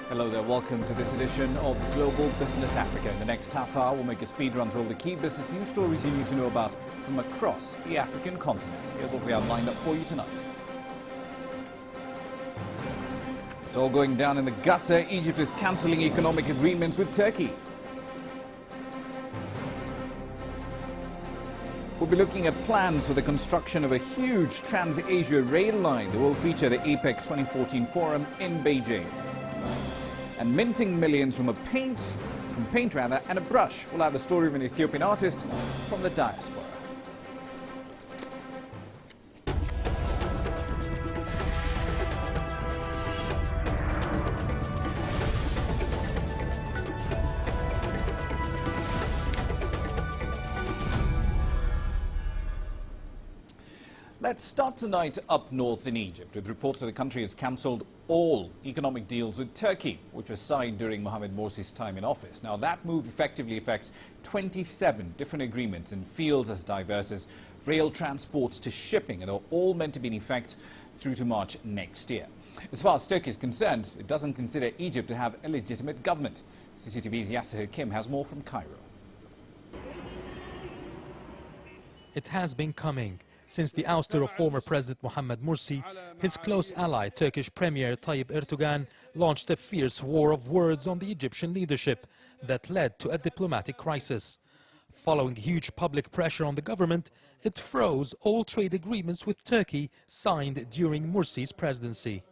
Hello there, welcome to this edition of Global Business Africa. In the next half hour, we'll make a speed run through all the key business news stories you need to know about from across the African continent. Here's what we have lined up for you tonight. It's all going down in the gutter. Egypt is cancelling economic agreements with Turkey. We'll be looking at plans for the construction of a huge Trans-Asia rail line that will feature the APEC 2014 forum in Beijing. And minting millions from paint and a brush. We'll have the story of an Ethiopian artist from the diaspora. Let's start tonight up north in Egypt, with reports that the country has cancelled all economic deals with Turkey, which was signed during Mohamed Morsi's time in office. Now, that move effectively affects 27 different agreements in fields as diverse as rail transports to shipping, and are all meant to be in effect through to March next year. As far as Turkey is concerned, it doesn't consider Egypt to have a legitimate government. CCTV's Yasser Hakim has more from Cairo. It has been coming. Since the ouster of former President Mohamed Morsi, his close ally, Turkish Premier Tayyip Erdogan, launched a fierce war of words on the Egyptian leadership that led to a diplomatic crisis. Following huge public pressure on the government, it froze all trade agreements with Turkey signed during Morsi's presidency.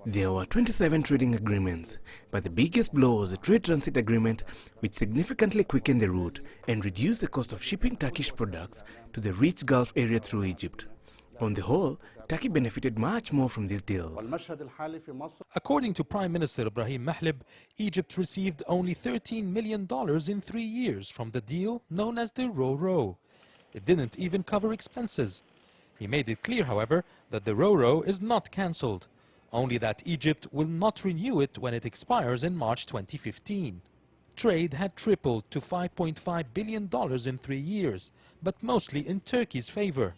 There were 27 trading agreements, but the biggest blow was a trade transit agreement which significantly quickened the route and reduced the cost of shipping Turkish products to the rich Gulf area through Egypt. On the whole, Turkey benefited much more from these deals. According to Prime Minister Ibrahim Mahlib, Egypt received only $13 million in 3 years from the deal known as the Ro-Ro. It didn't even cover expenses. He made it clear, however, that the Ro-Ro is not cancelled, only that Egypt will not renew it when it expires in March 2015. Trade had tripled to $5.5 billion in 3 years, but mostly in Turkey's favor.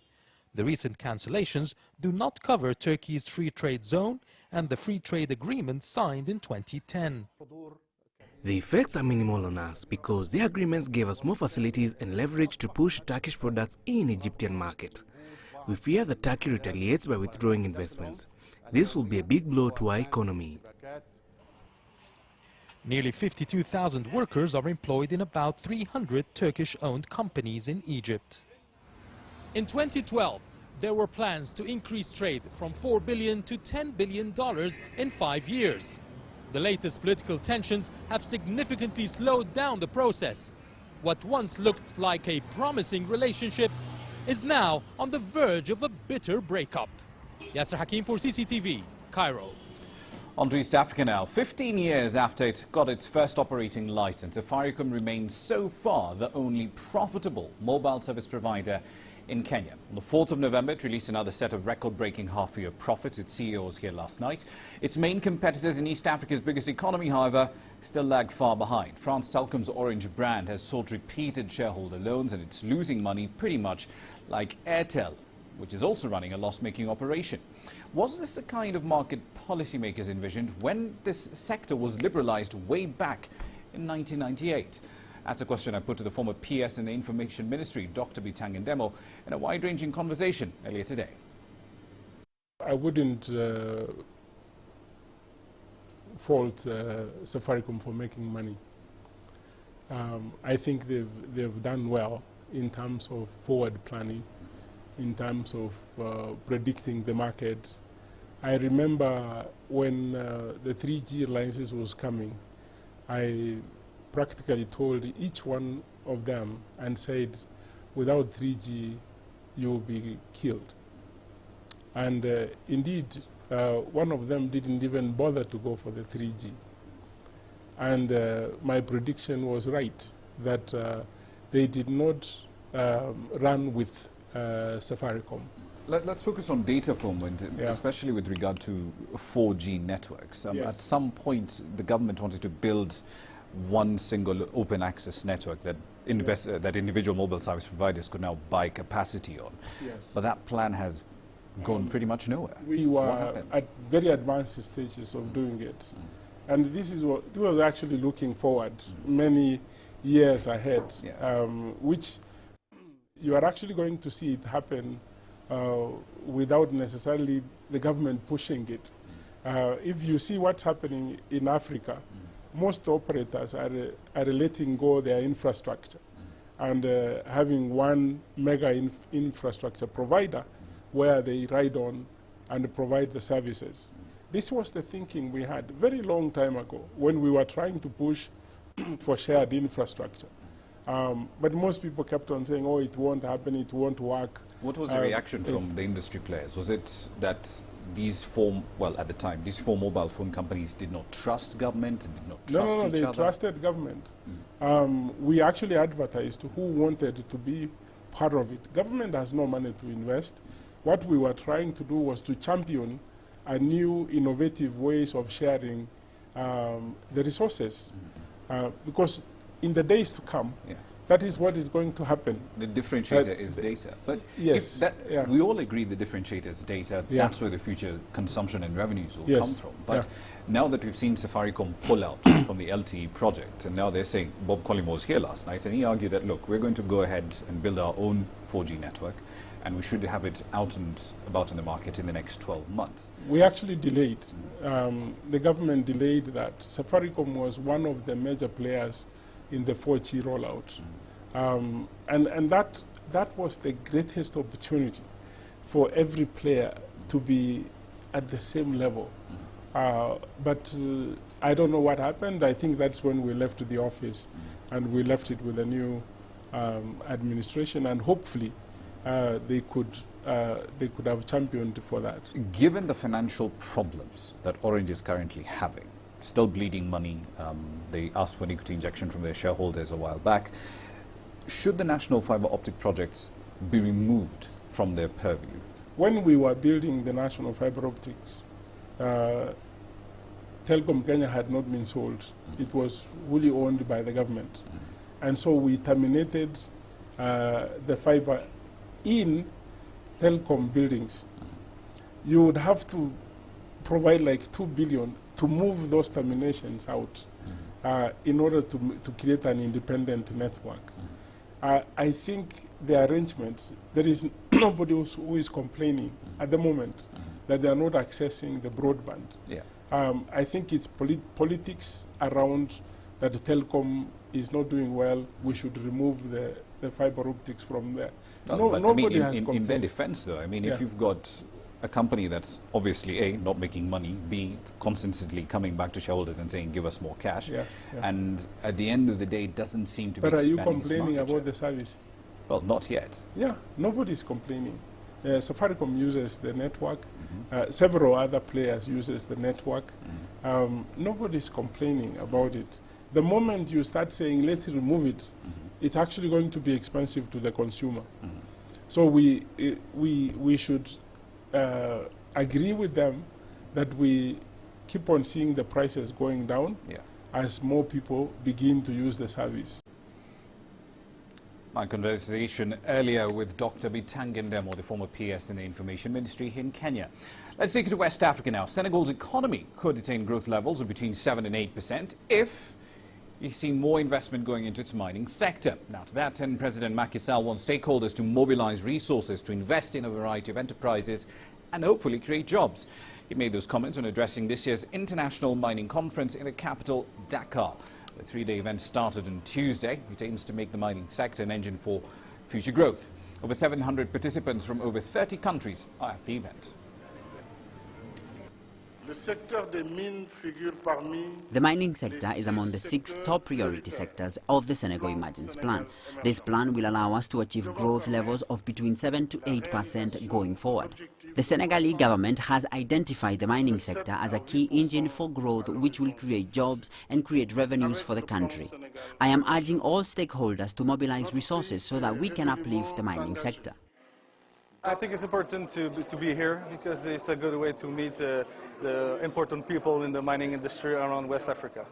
The recent cancellations do not cover Turkey's free trade zone and the free trade agreement signed in 2010. The effects are minimal on us because the agreements gave us more facilities and leverage to push Turkish products in the Egyptian market. We fear that Turkey retaliates by withdrawing investments. This will be a big blow to our economy. Nearly 52,000 workers are employed in about 300 Turkish-owned companies in Egypt. In 2012, there were plans to increase trade from $4 billion to $10 billion in 5 years. The latest political tensions have significantly slowed down the process. What once looked like a promising relationship is now on the verge of a bitter breakup. Yasser Hakim for CCTV, Cairo. On to East Africa now. 15 years after it got its first operating license, Safaricom remains so far the only profitable mobile service provider in Kenya. On the 4th of November, it released another set of record-breaking half-year profits. Its CEO was here last night. Its main competitors in East Africa's biggest economy, however, still lag far behind. France Telecom's Orange brand has sought repeated shareholder loans, and it's losing money pretty much like Airtel, which is also running a loss-making operation. Was this the kind of market policymakers envisioned when this sector was liberalized way back in 1998? That's a question I put to the former PS in the Information Ministry, Dr. Bitang Ndemo, in a wide-ranging conversation earlier today. I wouldn't fault Safaricom for making money. I think they've done well in terms of forward planning, in terms of predicting the market. I remember when the 3G licenses was coming, I practically told each one of them and said, without 3G, you will be killed. And indeed, one of them didn't even bother to go for the 3G. And my prediction was right, that they did not run with Safaricom. Let's focus on data for a moment, especially with regard to 4G networks. Yes. At some point, the government wanted to build one single open access network that that individual mobile service providers could now buy capacity on. Yes. But that plan has gone pretty much nowhere. We What were happened? at very advanced stages of doing it. And this is what it was actually looking forward many years ahead, Yeah. which you are actually going to see it happen without necessarily the government pushing it. If you see what's happening in Africa, most operators are letting go their infrastructure and having one mega infrastructure provider where they ride on and provide the services. This was the thinking we had very long time ago when we were trying to push for shared infrastructure. But most people kept on saying, oh, it won't happen, it won't work. What was the reaction from the industry players? Was it that these four mobile phone companies did not trust government and did not trust No, each they other? trusted government. We actually advertised who wanted to be part of it. Government has no money to invest. What we were trying to do was to champion a new innovative ways of sharing the resources. Because in the days to come, Yeah. that is what is going to happen. The differentiator is data. But Yes, if that, yeah. we all agree the differentiator is data. Yeah. That's where the future consumption and revenues will Yes, come from. But yeah. now that we've seen Safaricom pull out from the LTE project, and now they're saying, Bob Collymore was here last night, and he argued that, look, we're going to go ahead and build our own 4G network, and we should have it out and about in the market in the next 12 months. We actually delayed. The government delayed that. Safaricom was one of the major players in the 4G rollout. And that was the greatest opportunity for every player to be at the same level. But I don't know what happened. I think that's when we left the office and we left it with a new administration, and hopefully they could have championed for that. Given the financial problems that Orange is currently having, still bleeding money, they asked for an equity injection from their shareholders a while back, should the national fiber optic projects be removed from their purview? When we were building the national fiber optics, Telkom Kenya had not been sold. It was wholly owned by the government. And so we terminated the fiber in Telkom buildings. You would have to provide like 2 billion to move those terminations out in order to create an independent network. I think the arrangements, there is nobody who is complaining at the moment that they are not accessing the broadband. Yeah. I think it's politics around that Telkom is not doing well. We should remove the fiber optics from there. No, but nobody I mean, has in complained. their defense, though, I mean, Yeah. if you've got a company that's obviously A, not making money, B, constantly coming back to shareholders and saying, give us more cash, Yeah, yeah. and at the end of the day, it doesn't seem to But be are you expanding its complaining market about share. the service? Well, not yet. Yeah, nobody's complaining. Safaricom uses the network. Several other players uses the network. Nobody's complaining about it. The moment you start saying, let's remove it, it's actually going to be expensive to the consumer. So we should agree with them that we keep on seeing the prices going down Yeah. as more people begin to use the service. My conversation earlier with Dr. Bitangen Demo, the former PS in the Information Ministry here in Kenya. Let's take it to West Africa now. Senegal's economy could attain growth levels of between 7 and 8% if you see more investment going into its mining sector. Now, to that end, President Macky Sall wants stakeholders to mobilize resources to invest in a variety of enterprises and hopefully create jobs. He made those comments when addressing this year's International Mining Conference in the capital, Dakar. The three-day event started on Tuesday. It aims to make the mining sector an engine for future growth. Over 700 participants from over 30 countries are at the event. The mining sector is among the 6 top priority sectors of the Senegal Emergence Plan. This plan will allow us to achieve growth levels of between 7 to 8% going forward. The Senegalese government has identified the mining sector as a key engine for growth which will create jobs and create revenues for the country. I am urging all stakeholders to mobilize resources so that we can uplift the mining sector. I think it's important to be here because it's a good way to meet the important people in the mining industry around West Africa.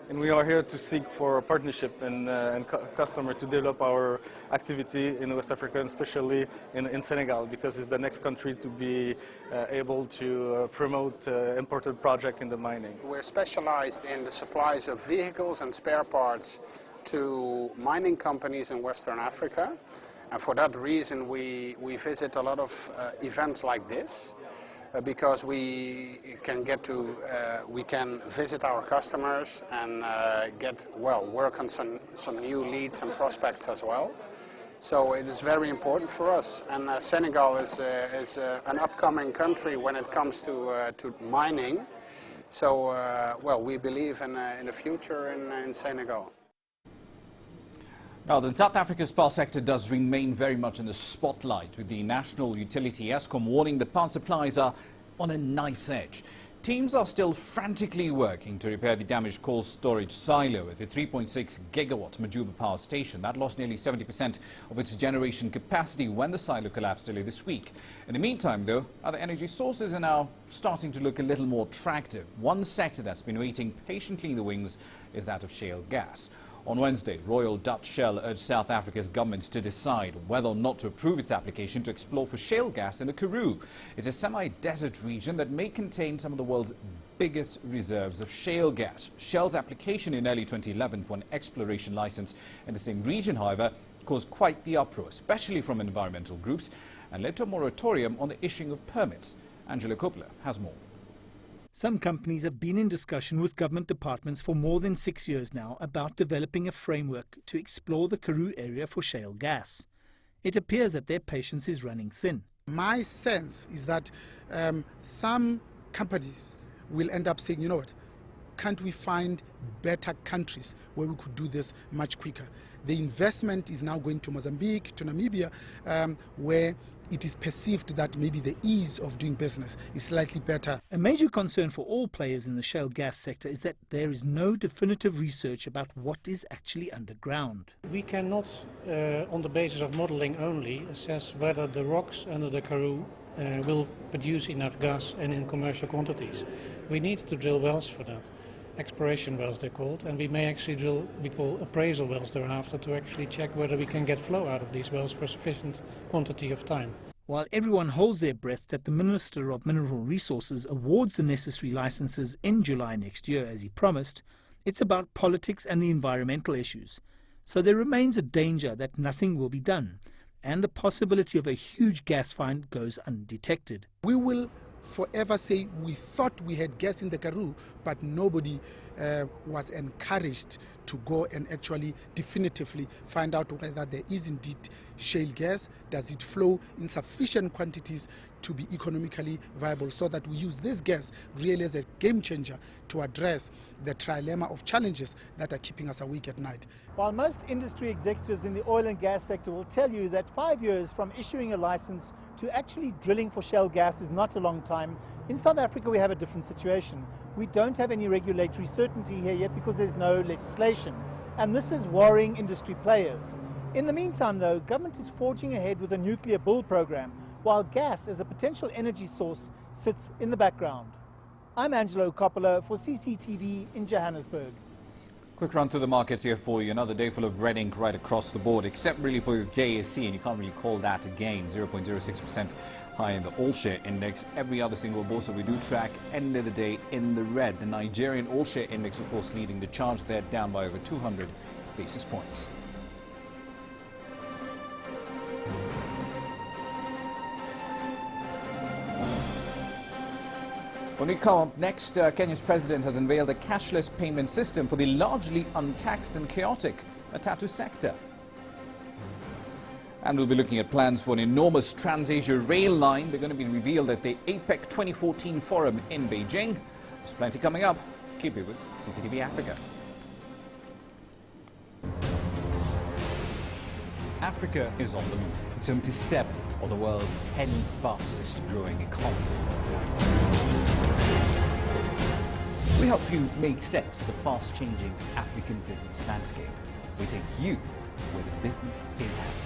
And we are here to seek for a partnership and customer to develop our activity in West Africa, and especially in Senegal, because it's the next country to be able to promote imported project in the mining. We're specialized in the supplies of vehicles and spare parts to mining companies in Western Africa. And for that reason, we visit a lot of events like this. Because we can visit our customers and work on some new leads and prospects as well. So it is very important for us. And Senegal is an upcoming country when it comes to mining. So we believe in the future in Senegal. Now, the South Africa's power sector does remain very much in the spotlight, with the national utility Eskom warning that power supplies are on a knife's edge. Teams are still frantically working to repair the damaged coal storage silo at the 3.6 gigawatt Majuba power station. That lost nearly 70% of its generation capacity when the silo collapsed earlier this week. In the meantime, though, other energy sources are now starting to look a little more attractive. One sector that's been waiting patiently in the wings is that of shale gas. On Wednesday, Royal Dutch Shell urged South Africa's government to decide whether or not to approve its application to explore for shale gas in the Karoo. It's a semi-desert region that may contain some of the world's biggest reserves of shale gas. Shell's application in early 2011 for an exploration license in the same region, however, caused quite the uproar, especially from environmental groups, and led to a moratorium on the issuing of permits. Angela Coppola has more. Some companies have been in discussion with government departments for more than 6 years now about developing a framework to explore the Karoo area for shale gas. It appears that their patience is running thin. My sense is that some companies will end up saying, you know what, can't we find better countries where we could do this much quicker? The investment is now going to Mozambique, to Namibia, where it is perceived that maybe the ease of doing business is slightly better. A major concern for all players in the shale gas sector is that there is no definitive research about what is actually underground. We cannot, on the basis of modeling only, assess whether the rocks under the Karoo will produce enough gas and in commercial quantities. We need to drill wells for that. Exploration wells they're called, and we may actually drill, we call appraisal wells thereafter, to actually check whether we can get flow out of these wells for sufficient quantity of time. While everyone holds their breath that the Minister of Mineral Resources awards the necessary licenses in July next year, as he promised, it's about politics and the environmental issues. So there remains a danger that nothing will be done, and the possibility of a huge gas find goes undetected. We will forever say we thought we had gas in the Karoo, but nobody was encouraged to go and actually definitively find out whether there is indeed shale gas. Does it flow in sufficient quantities to be economically viable, so that we use this gas really as a game changer to address the trilemma of challenges that are keeping us awake at night. While most industry executives in the oil and gas sector will tell you that 5 years from issuing a license to actually drilling for shale gas is not a long time, in South Africa we have a different situation. We don't have any regulatory certainty here yet because there's no legislation, and this is worrying industry players. In the meantime, though, government is forging ahead with a nuclear build program, while gas as a potential energy source sits in the background. I'm Angelo Coppola for CCTV in Johannesburg. Quick run through the markets here for you. Another day full of red ink right across the board, except really for the JSE, and you can't really call that a gain. 0.06% high in the all-share index. Every other single bourse that we do track, end of the day in the red. The Nigerian all-share index, of course, leading the charge there, down by over 200 basis points. When we come up next, Kenya's president has unveiled a cashless payment system for the largely untaxed and chaotic Matatu sector. And we'll be looking at plans for an enormous Trans-Asia rail line. They're going to be revealed at the APEC 2014 forum in Beijing. There's plenty coming up. Keep it with CCTV Africa. Africa is on the move. It's home to 7 of the world's 10 fastest growing economies. We help you make sense of the fast-changing African business landscape. We take you where the business is happening.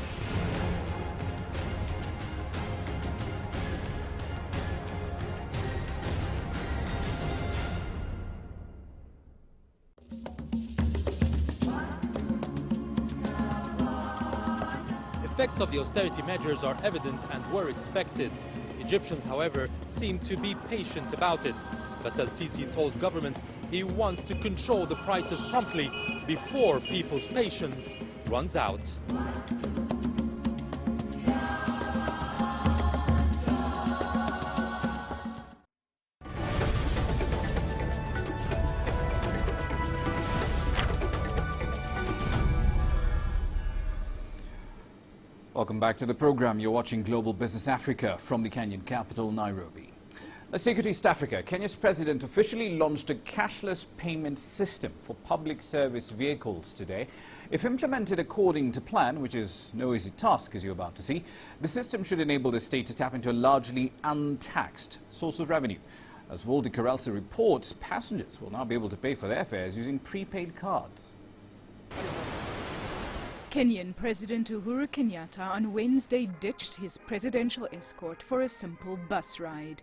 effects of the austerity measures are evident and were expected. Egyptians, however, seem to be patient about it. But El-Sisi told government he wants to control the prices promptly before people's patience runs out. Welcome back to the program. You're watching Global Business Africa from the Kenyan capital, Nairobi. Let's take you to East Africa. Kenya's president officially launched a cashless payment system for public service vehicles today. If implemented according to plan, which is no easy task as you're about to see, the system should enable the state to tap into a largely untaxed source of revenue. As Voldy Karelsa reports, passengers will now be able to pay for their fares using prepaid cards. Kenyan President Uhuru Kenyatta on Wednesday ditched his presidential escort for a simple bus ride.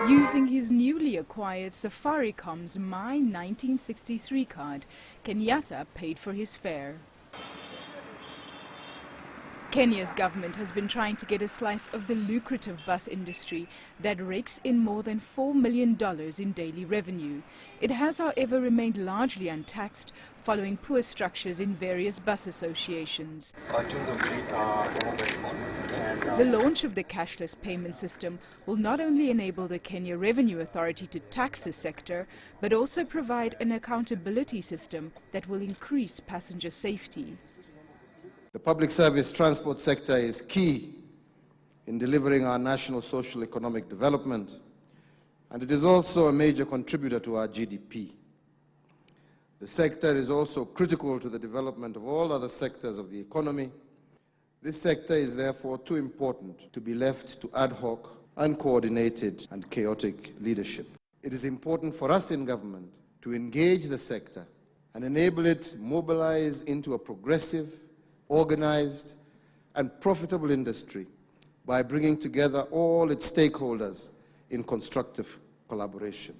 Using his newly acquired Safaricom's My 1963 card, Kenyatta paid for his fare. Kenya's government has been trying to get a slice of the lucrative bus industry that rakes in more than $4 million in daily revenue. It has, however, remained largely untaxed following poor structures in various bus associations. The launch of the cashless payment system will not only enable the Kenya Revenue Authority to tax the sector, but also provide an accountability system that will increase passenger safety. The public service transport sector is key in delivering our national social economic development, and it is also a major contributor to our GDP. The sector is also critical to the development of all other sectors of the economy. This sector is therefore too important to be left to ad hoc, uncoordinated, and chaotic leadership. It is important for us in government to engage the sector and enable it mobilize into a progressive, organized and profitable industry by bringing together all its stakeholders in constructive collaboration.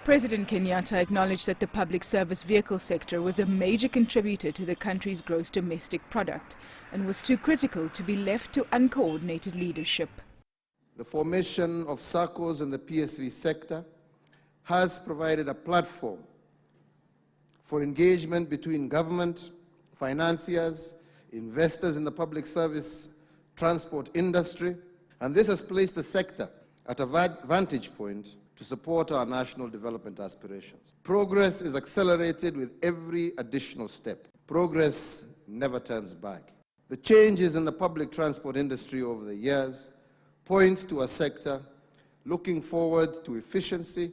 President Kenyatta acknowledged that the public service vehicle sector was a major contributor to the country's gross domestic product and was too critical to be left to uncoordinated leadership. The formation of SACCOs in the PSV sector has provided a platform for engagement between government, financiers, investors in the public service transport industry, and this has placed the sector at a vantage point to support our national development aspirations. Progress is accelerated with every additional step. Progress never turns back. The changes in the public transport industry over the years point to a sector looking forward to efficiency,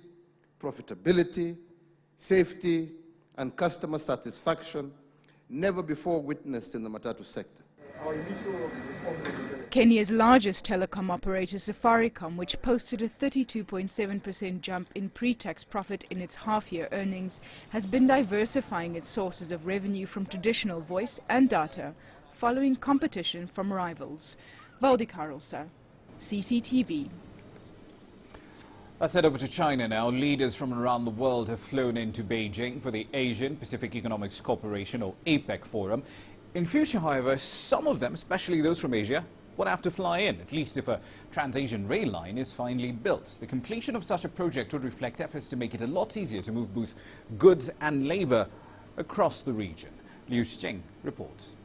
profitability, safety, and customer satisfaction never before witnessed in the Matatu sector. Kenya's largest telecom operator, Safaricom, which posted a 32.7% jump in pre-tax profit in its half-year earnings, has been diversifying its sources of revenue from traditional voice and data, following competition from rivals. Voldy Karelsa, CCTV. Let's head over to China now. Leaders from around the world have flown into Beijing for the Asian Pacific Economics Cooperation, or APEC, forum. In future, however, some of them, especially those from Asia, will have to fly in, at least if a Trans-Asian rail line is finally built. The completion of such a project would reflect efforts to make it a lot easier to move both goods and labour across the region. Liu Xing reports.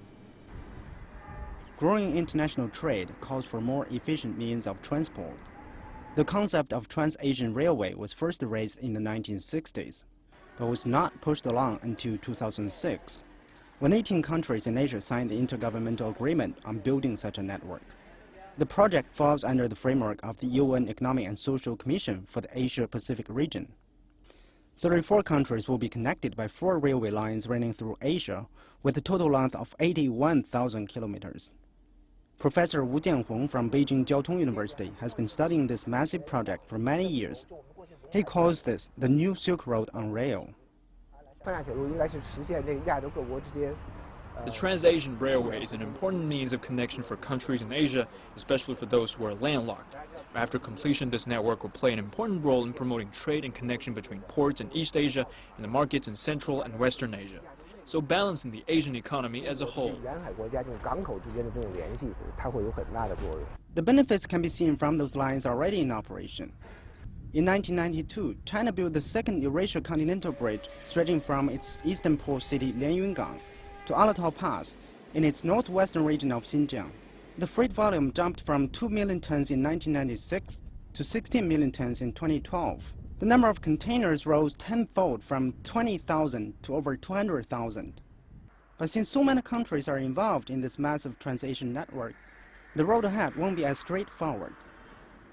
Growing international trade calls for more efficient means of transport. The concept of Trans-Asian Railway was first raised in the 1960s, but was not pushed along until 2006, when 18 countries in Asia signed the Intergovernmental Agreement on building such a network. The project falls under the framework of the UN Economic and Social Commission for the Asia-Pacific region. 34 countries will be connected by 4 railway lines running through Asia, with a total length of 81,000 kilometers. Professor Wu Jianhong from Beijing Jiaotong University has been studying this massive project for many years. He calls this the new Silk Road on rail. The Trans-Asian Railway is an important means of connection for countries in Asia, especially for those who are landlocked. After completion, this network will play an important role in promoting trade and connection between ports in East Asia and the markets in Central and Western Asia. so balancing the Asian economy as a whole. The benefits can be seen from those lines already in operation. In 1992, China built the second Eurasia Continental Bridge stretching from its eastern port city Lianyungang to Alatau Pass in its northwestern region of Xinjiang. The freight volume jumped from 2 million tons in 1996 to 16 million tons in 2012. The number of containers rose tenfold from 20,000 to over 200,000. But since so many countries are involved in this massive Trans-Asian network, the road ahead won't be as straightforward.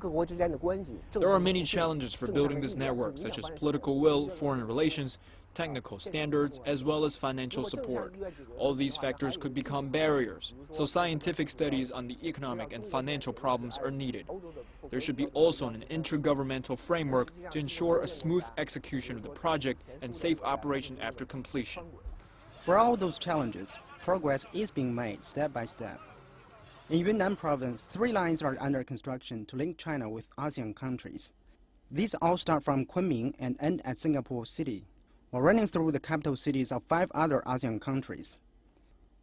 There are many challenges for building this network, such as political will, foreign relations, technical standards, as well as financial support. All these factors could become barriers, so scientific studies on the economic and financial problems are needed. There should be also an intergovernmental framework to ensure a smooth execution of the project and safe operation after completion. For all those challenges, progress is being made step by step. In Yunnan province, 3 lines are under construction to link China with ASEAN countries. These all start from Kunming and end at Singapore City, while running through the capital cities of 5 other ASEAN countries.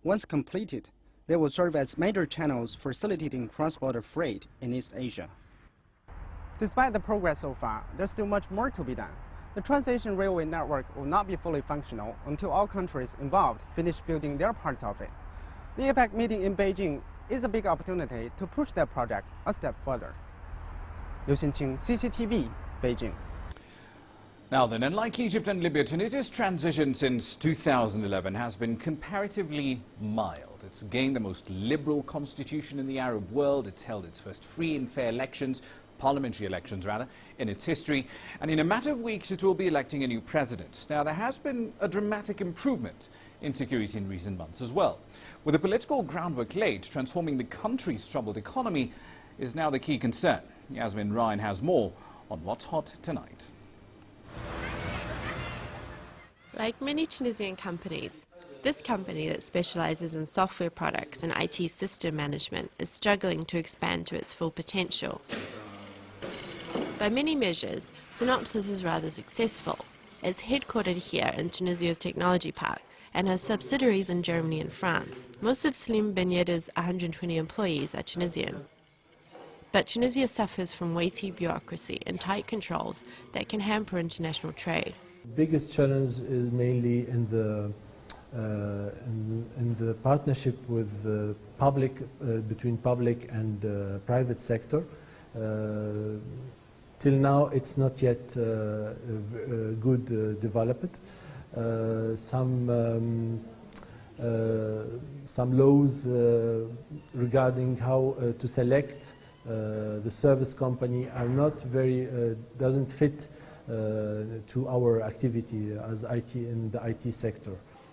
Once completed, they will serve as major channels facilitating cross-border freight in East Asia. Despite the progress so far, there's still much more to be done. The Trans-Asian Railway network will not be fully functional until all countries involved finish building their parts of it. The APEC meeting in Beijing is a big opportunity to push that project a step further. Liu Xinqing, CCTV, Beijing. Now then, unlike Egypt and Libya, Tunisia's transition since 2011 has been comparatively mild. It's gained the most liberal constitution in the Arab world. It's held its first free and fair elections, parliamentary elections rather, in its history. And in a matter of weeks, it will be electing a new president. Now, there has been a dramatic improvement in security in recent months as well. With the political groundwork laid, transforming the country's troubled economy is now the key concern. Yasmin Ryan has more on What's Hot tonight. Like many Tunisian companies, this company that specializes in software products and IT system management is struggling to expand to its full potential. By many measures, Synopsys is rather successful. It's headquartered here in Tunisia's Technology Park and has subsidiaries in Germany and France. Most of Slim Ben Yedda's 120 employees are Tunisian. But Tunisia suffers from weighty bureaucracy and tight controls that can hamper international trade. The biggest challenge is mainly in the partnership with between public and private sector. Till now, it's not yet good developed. Some laws regarding how to select the service company are not very doesn't fit to our activity as IT in the IT sector.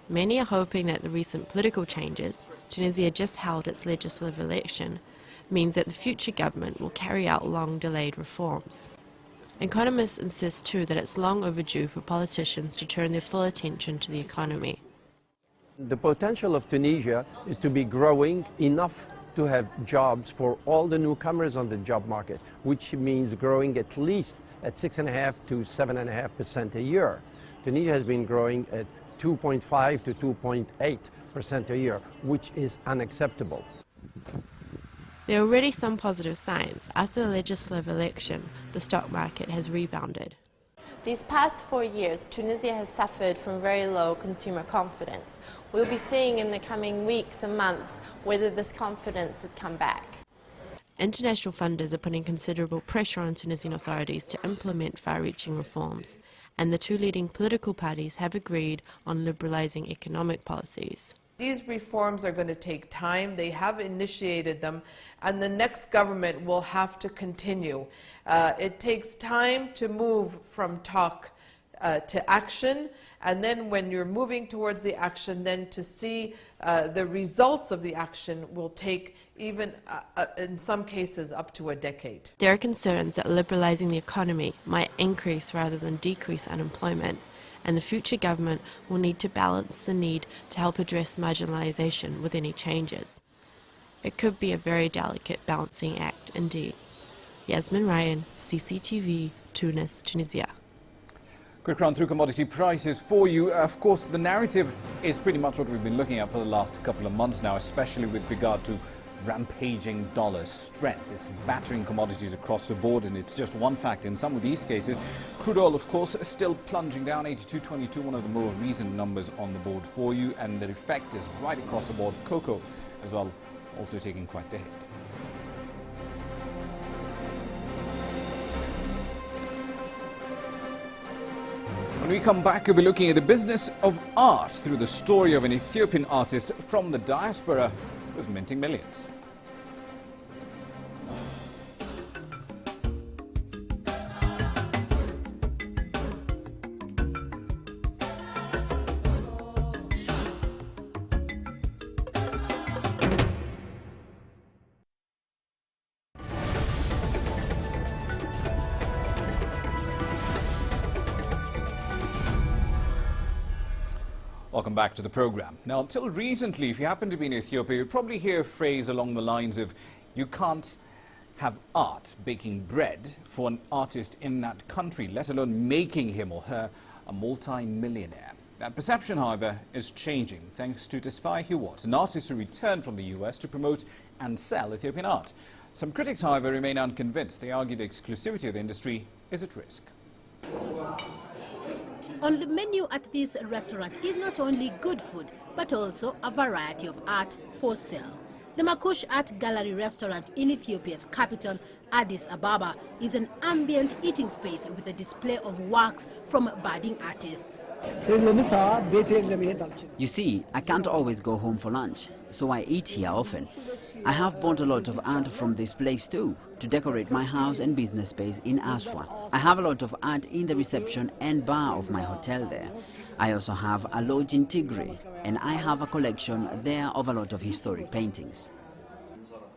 Many are hoping that the recent political changes, Tunisia just held its legislative election, means that the future government will carry out long-delayed reforms. Economists insist too that it's long overdue for politicians to turn their full attention to the economy. The potential of Tunisia is to be growing enough to have jobs for all the newcomers on the job market, which means growing at least at 6.5% to 7.5% a year. Tunisia has been growing at 2.5% to 2.8% a year, which is unacceptable. There are already some positive signs. After the legislative election, the stock market has rebounded. These past 4 years, Tunisia has suffered from very low consumer confidence. We'll be seeing in the coming weeks and months whether this confidence has come back. International funders are putting considerable pressure on Tunisian authorities to implement far-reaching reforms, and the 2 leading political parties have agreed on liberalizing economic policies. These reforms are going to take time. They have initiated them, and the next government will have to continue. It takes time to move from talk to action, and then when you're moving towards the action, then to see the results of the action will take even, in some cases, up to a decade. There are concerns that liberalizing the economy might increase rather than decrease unemployment, and the future government will need to balance the need to help address marginalization with any changes. It could be a very delicate balancing act indeed. Yasmin Ryan, CCTV, Tunis, Tunisia. Quick run through commodity prices for you. Of course, the narrative is pretty much what we've been looking at for the last couple of months now, especially with regard to rampaging dollar strength. It's battering commodities across the board, and it's just one factor. In some of these cases, crude oil, of course, is still plunging down, 82.22, one of the more recent numbers on the board for you, and the effect is right across the board. Cocoa as well, also taking quite the hit. When we come back, we'll be looking at the business of art through the story of an Ethiopian artist from the diaspora who's minting millions. Welcome back to the program. Now, until recently, if you happen to be in Ethiopia, you'd probably hear a phrase along the lines of, you can't have art baking bread for an artist in that country, let alone making him or her a multi-millionaire. That perception, however, is changing thanks to Tesfaye Hiwot, an artist who returned from the US to promote and sell Ethiopian art. Some critics, however, remain unconvinced. They argue the exclusivity of the industry is at risk. On the menu at this restaurant is not only good food, but also a variety of art for sale. The Makush Art Gallery restaurant in Ethiopia's capital, Addis Ababa, is an ambient eating space with a display of works from budding artists. You see, I can't always go home for lunch, so I eat here often. I have bought a lot of art from this place too, to decorate my house and business space in Aswa. I have a lot of art in the reception and bar of my hotel there. I also have a lodge in Tigray, and I have a collection there of a lot of historic paintings.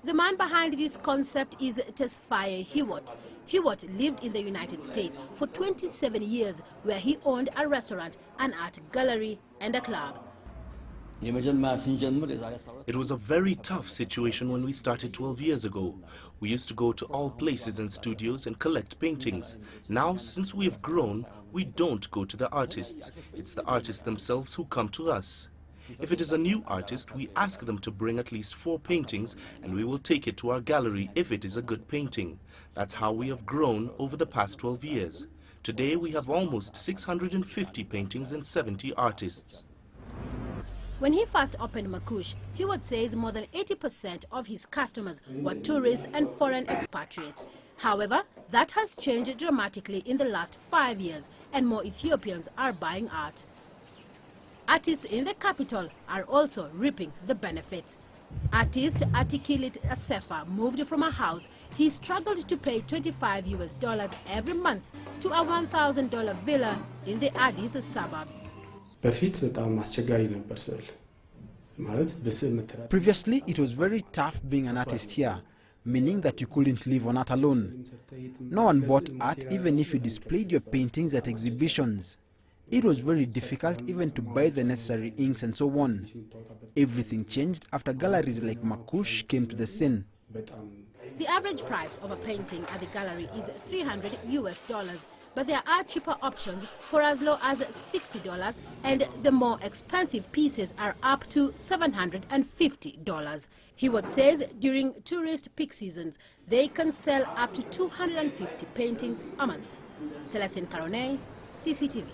The man behind this concept is Tesfaye Hiwot. Hiwot lived in the United States for 27 years, where he owned a restaurant, an art gallery, and a club. It was a very tough situation when we started 12 years ago. We used to go to all places and studios and collect paintings. Now, since we have grown, we don't go to the artists. It's the artists themselves who come to us. If it is a new artist, we ask them to bring at least 4 paintings, and we will take it to our gallery if it is a good painting. That's how we have grown over the past 12 years. Today we have almost 650 paintings and 70 artists. When he first opened Makush, Hiwot says more than 80% of his customers were tourists and foreign expatriates. However, that has changed dramatically in the last 5 years, and more Ethiopians are buying art. Artists in the capital are also reaping the benefits. Artist Atikilit Asefa moved from a house he struggled to pay $25 every month to a $1,000 villa in the Addis suburbs. Previously, it was very tough being an artist here, meaning that you couldn't live on art alone. No one bought art even if you displayed your paintings at exhibitions. It was very difficult even to buy the necessary inks and so on. Everything changed after galleries like Makush came to the scene. The average price of a painting at the gallery is $300, but there are cheaper options for as low as $60, and the more expensive pieces are up to $750. Hiwot says during tourist peak seasons, they can sell up to 250 paintings a month. Celestine Caronay, CCTV.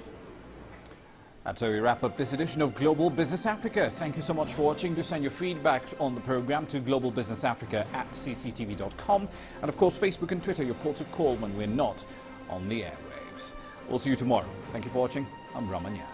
That's how we wrap up this edition of Global Business Africa. Thank you so much for watching. Do send your feedback on the program to globalbusinessafrica@cctv.com. And of course, Facebook and Twitter, your ports of call when we're not on the airwaves. We'll see you tomorrow. Thank you for watching. I'm Ramanya.